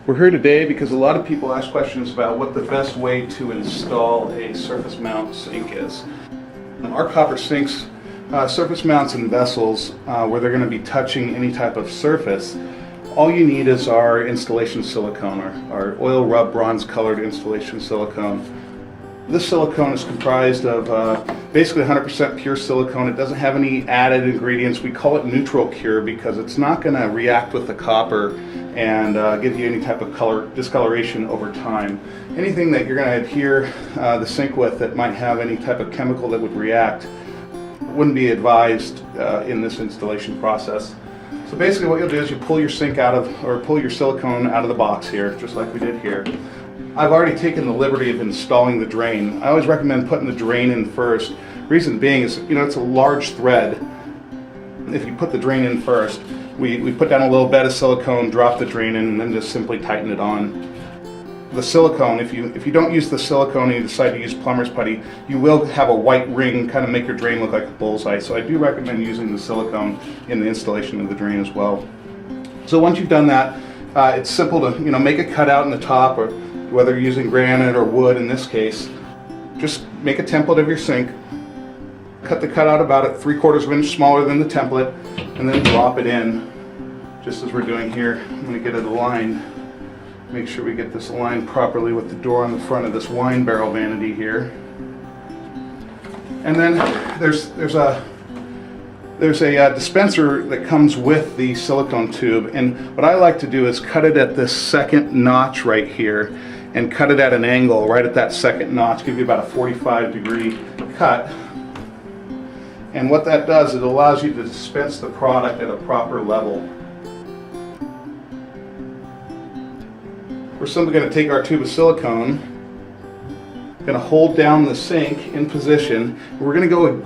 We're here today because a lot of people ask questions about what the best way to install a surface mount sink is. Our copper sinks, surface mounts in vessels where they're going to be touching any type of surface, all you need is our installation silicone, our oil rub bronze colored installation silicone. This silicone is comprised of basically 100% pure silicone. It doesn't have any added ingredients. We call it neutral cure because it's not going to react with the copper and give you any type of discoloration over time. Anything that you're going to adhere the sink with that might have any type of chemical that would react wouldn't be advised in this installation process. So basically what you'll do is you pull your sink out of, or pull your silicone out of the box here, just like we did here. I've already taken the liberty of installing the drain. I always recommend putting the drain in first. Reason being is, it's a large thread. If you put the drain in first, we put down a little bed of silicone, drop the drain in, and then just simply tighten it on. The silicone, if you don't use the silicone and you decide to use plumber's putty, you will have a white ring, kind of make your drain look like a bullseye. So I do recommend using the silicone in the installation of the drain as well. So once you've done that, it's simple to make a cutout in the top, or whether you're using granite or wood in this case. Just make a template of your sink, cut the cutout about 3/4 of an inch smaller than the template, and then drop it in, just as we're doing here. I'm going to get it aligned. Make sure we get this aligned properly with the door on the front of this wine barrel vanity here. And then there's a dispenser that comes with the silicone tube, and what I like to do is cut it at this second notch right here, and cut it at an angle right at that second notch, give you about a 45-degree cut. And what that does, it allows you to dispense the product at a proper level. We're simply going to take our tube of silicone, going to hold down the sink in position. We're going to go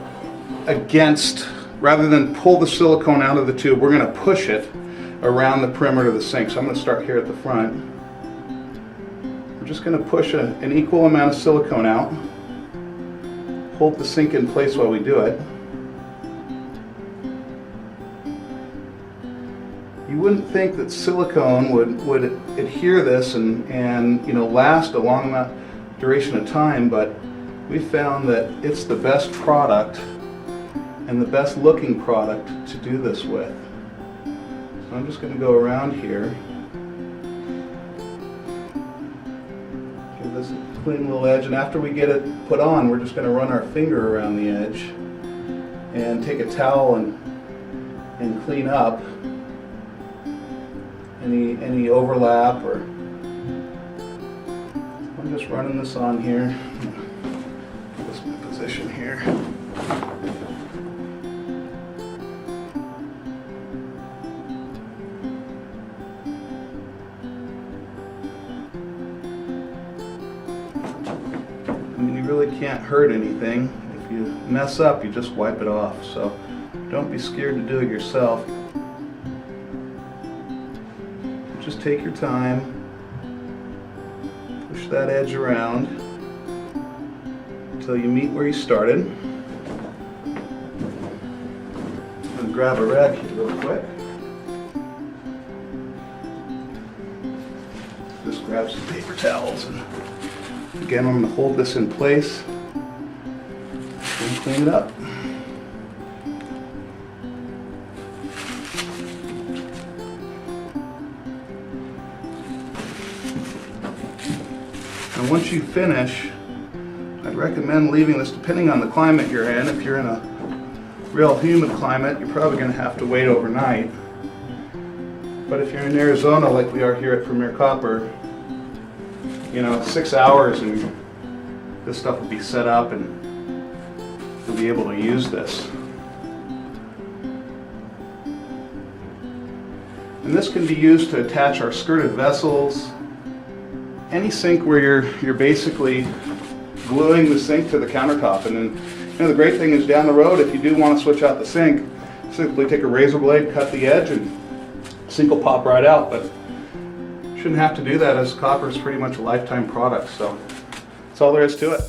against, rather than pull the silicone out of the tube, we're going to push it around the perimeter of the sink. So I'm going to start here at the front. We're just going to push an equal amount of silicone out. Hold the sink in place while we do it. You wouldn't think that silicone would adhere this and last a long enough duration of time, but we found that it's the best product and the best looking product to do this with. So I'm just going to go around here. Give this a clean little edge, and after we get it put on, we're just going to run our finger around the edge and take a towel and clean up any overlap. Or I'm just running this on here. Put this in position here. You really can't hurt anything. If you mess up, you just wipe it off. So don't be scared to do it yourself. Just take your time, push that edge around until you meet where you started. I'm going to grab a rag here real quick. Just grab some paper towels, and again I'm going to hold this in place and clean it up. And once you finish, I'd recommend leaving this, depending on the climate you're in. If you're in a real humid climate, you're probably going to have to wait overnight. But if you're in Arizona like we are here at Premier Copper, 6 hours and this stuff will be set up and you'll be able to use this. And this can be used to attach our skirted vessels. Any sink where you're basically gluing the sink to the countertop. And then the great thing is, down the road, if you do want to switch out the sink, simply take a razor blade, cut the edge, and the sink will pop right out. But you shouldn't have to do that, as copper is pretty much a lifetime product. So that's all there is to it.